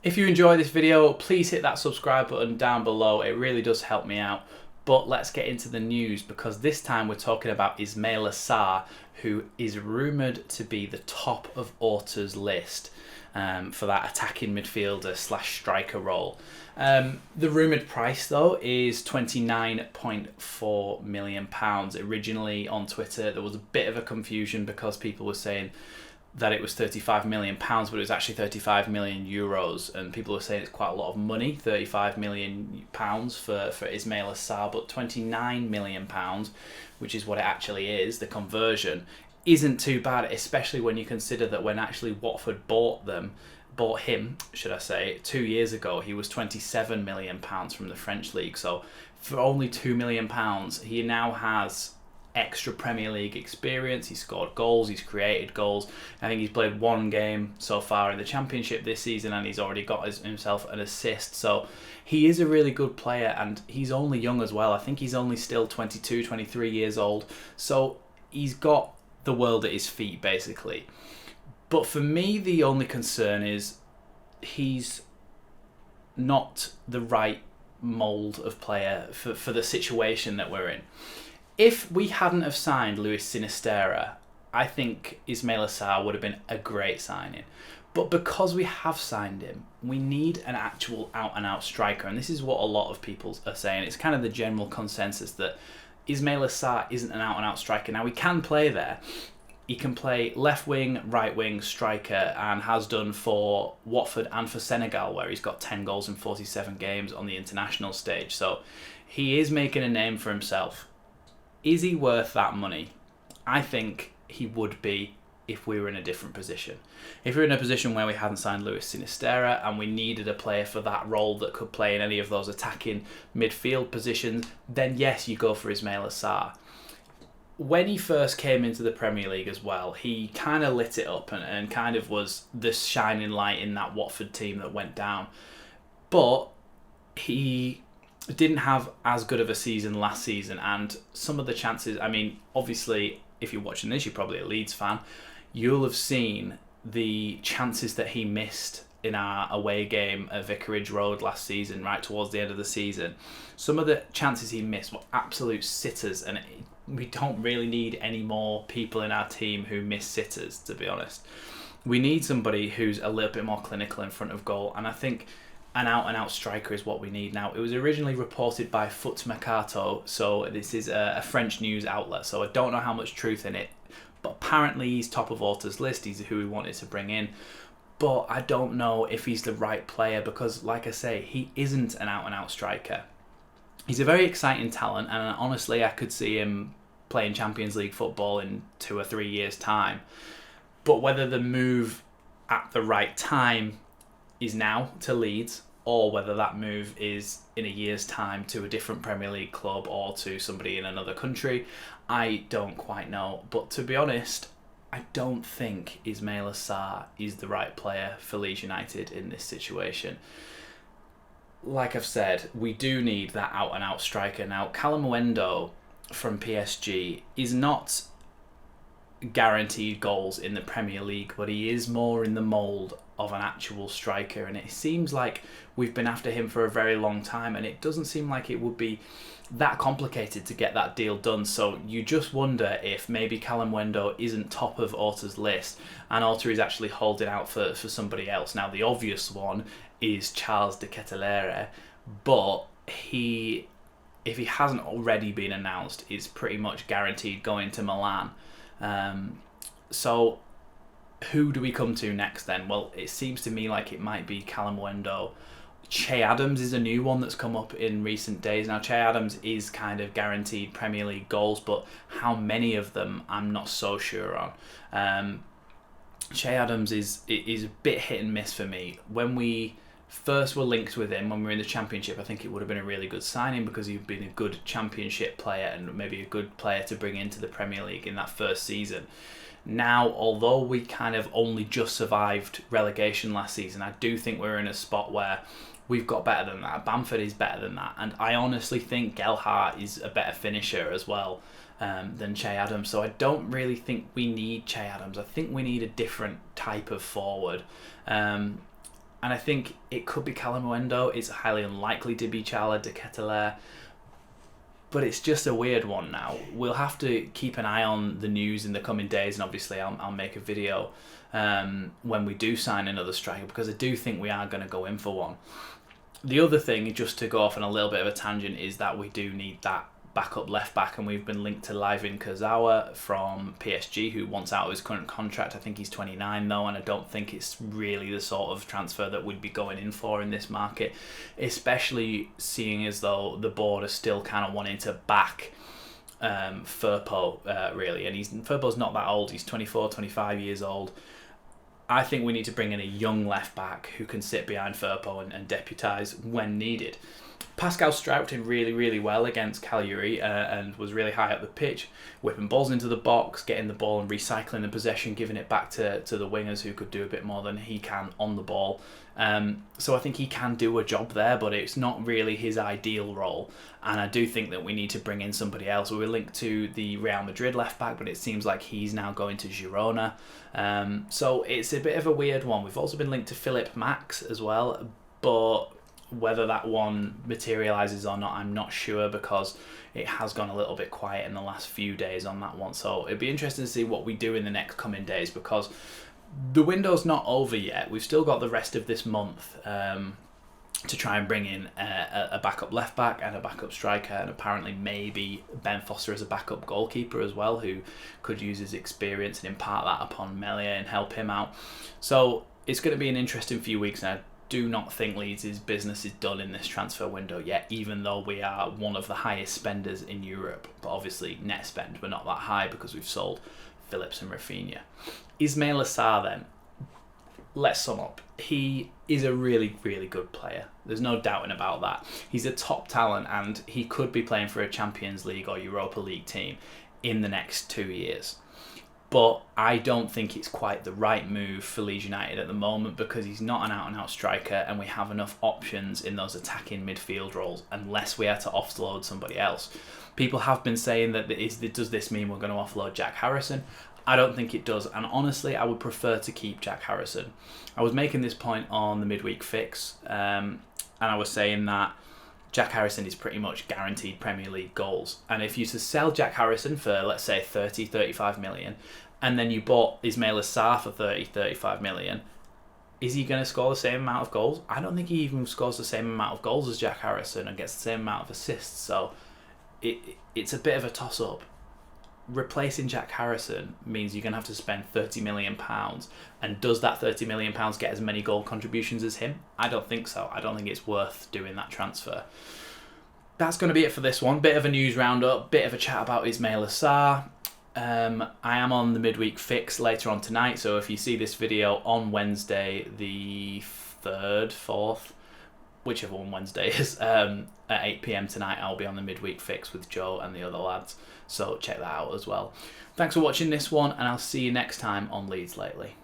If you enjoy this video, please hit that subscribe button down below. It really does help me out. But let's get into the news, because this time we're talking about Ismaila Sarr, who is rumoured to be the top of Orta's list for that attacking midfielder slash striker role. The rumoured price, though, is £29.4 million. Originally on Twitter, there was a bit of a confusion because people were saying that it was £35 million, but it was actually €35 million, and people were saying it's quite a lot of money, £35 million for Ismaila Sarr, but £29 million, which is what it actually is, the conversion, isn't too bad, especially when you consider that when actually Watford bought him, 2 years ago, he was £27 million from the French league. So for only £2 million, he now has extra Premier League experience. He's scored goals, he's created goals. I think he's played one game so far in the Championship this season, and he's already got himself an assist. So he is a really good player, and he's only young as well. I think he's only still 22, 23 years old. So he's got the world at his feet, basically. But for me, the only concern is he's not the right mould of player for the situation that we're in. If we hadn't have signed Luis Sinisterra, I think Ismaila Sarr would have been a great signing. But because we have signed him, we need an actual out-and-out striker. And this is what a lot of people are saying. It's kind of the general consensus that Ismaila Sarr isn't an out-and-out striker. Now, he can play there. He can play left wing, right wing, striker, and has done for Watford and for Senegal, where he's got 10 goals in 47 games on the international stage. So he is making a name for himself. Is he worth that money? I think he would be if we were in a different position. If we were in a position where we hadn't signed Luis Sinisterra and we needed a player for that role that could play in any of those attacking midfield positions, then yes, you go for Ismaila Sarr. When he first came into the Premier League as well, he kind of lit it up and kind of was the shining light in that Watford team that went down. But he didn't have as good of a season last season, and some of the chances, I mean, obviously, if you're watching this, you're probably a Leeds fan, you'll have seen the chances that he missed in our away game at Vicarage Road last season, right towards the end of the season. Some of the chances he missed were absolute sitters, and we don't really need any more people in our team who miss sitters, to be honest. We need somebody who's a little bit more clinical in front of goal, and I think an out-and-out striker is what we need now. It was originally reported by Foot Mercato, so this is a French news outlet, so I don't know how much truth in it, but apparently he's top of Orta's list. He's who we wanted to bring in, but I don't know if he's the right player because, like I say, he isn't an out-and-out striker. He's a very exciting talent, and honestly, I could see him playing Champions League football in 2 or 3 years' time, but whether the move at the right time is now to Leeds, or whether that move is in a year's time to a different Premier League club or to somebody in another country, I don't quite know. But to be honest, I don't think Ismaila Sarr is the right player for Leeds United in this situation. Like I've said, we do need that out-and-out striker. Now, Callum Wendo from PSG is not guaranteed goals in the Premier League, but he is more in the mould of an actual striker, and it seems like we've been after him for a very long time, and it doesn't seem like it would be that complicated to get that deal done. So you just wonder if maybe Callum Wendo isn't top of Orta's list and Orta is actually holding out for somebody else. Now, the obvious one is Charles de Ketelaere, but if he hasn't already been announced, is pretty much guaranteed going to Milan. So who do we come to next then? Well, it seems to me like it might be Callum Wendo. Che Adams is a new one that's come up in recent days. Now, Che Adams is kind of guaranteed Premier League goals, but how many of them, I'm not so sure on. Che Adams is a bit hit and miss for me. When we first were linked with him when we were in the Championship, I think it would have been a really good signing because he'd been a good Championship player and maybe a good player to bring into the Premier League in that first season. Now, although we kind of only just survived relegation last season, I do think we're in a spot where we've got better than that. Bamford is better than that. And I honestly think Gelhardt is a better finisher as well than Che Adams. So I don't really think we need Che Adams. I think we need a different type of forward. And I think it could be Calamuendo. It's highly unlikely to be Chala de Ketelaere. But it's just a weird one now. We'll have to keep an eye on the news in the coming days, and obviously I'll make a video when we do sign another striker, because I do think we are going to go in for one. The other thing, just to go off on a little bit of a tangent, is that we do need that backup left back, and we've been linked to Layvin Kurzawa from PSG, who wants out of his current contract. I think he's 29 though, and I don't think it's really the sort of transfer that we'd be going in for in this market, especially seeing as though the board are still kind of wanting to back Firpo really, and Firpo's not that old. He's 24, 25 years old. I think we need to bring in a young left back who can sit behind Firpo and deputise when needed. Pascal Struijk did really, really well against Cagliari and was really high up the pitch, whipping balls into the box, getting the ball and recycling the possession, giving it back to the wingers who could do a bit more than he can on the ball. So I think he can do a job there, but it's not really his ideal role. And I do think that we need to bring in somebody else. We were linked to the Real Madrid left back, but it seems like he's now going to Girona. So it's a bit of a weird one. We've also been linked to Philipp Max as well, but whether that one materialises or not, I'm not sure, because it has gone a little bit quiet in the last few days on that one. So it'd be interesting to see what we do in the next coming days, because the window's not over yet. We've still got the rest of this month to try and bring in a backup left back and a backup striker, and apparently maybe Ben Foster as a backup goalkeeper as well, who could use his experience and impart that upon Meslier and help him out. So it's going to be an interesting few weeks now. Do not think Leeds' business is done in this transfer window yet, even though we are one of the highest spenders in Europe. But obviously net spend, we're not that high because we've sold Phillips and Rafinha. Ismaila Sarr then, let's sum up. He is a really, really good player. There's no doubting about that. He's a top talent, and he could be playing for a Champions League or Europa League team in the next 2 years. But I don't think it's quite the right move for Leeds United at the moment, because he's not an out-and-out striker, and we have enough options in those attacking midfield roles unless we had to offload somebody else. People have been saying that does this mean we're going to offload Jack Harrison? I don't think it does, and honestly I would prefer to keep Jack Harrison. I was making this point on the midweek fix, and I was saying that Jack Harrison is pretty much guaranteed Premier League goals. And if you to sell Jack Harrison for, let's say, 30, 35 million, and then you bought Ismaila Sarr for 30, 35 million, is he going to score the same amount of goals? I don't think he even scores the same amount of goals as Jack Harrison and gets the same amount of assists. So it's a bit of a toss-up. Replacing Jack Harrison means you're going to have to spend £30 million. And does that £30 million get as many goal contributions as him? I don't think so. I don't think it's worth doing that transfer. That's going to be it for this one. Bit of a news roundup, bit of a chat about Ismaila Sarr. I am on the midweek fix later on tonight, so if you see this video on Wednesday the 3rd, 4th, whichever one Wednesday is, at 8 PM tonight, I'll be on the midweek fix with Joe and the other lads, so check that out as well. Thanks for watching this one, and I'll see you next time on Leeds Lately.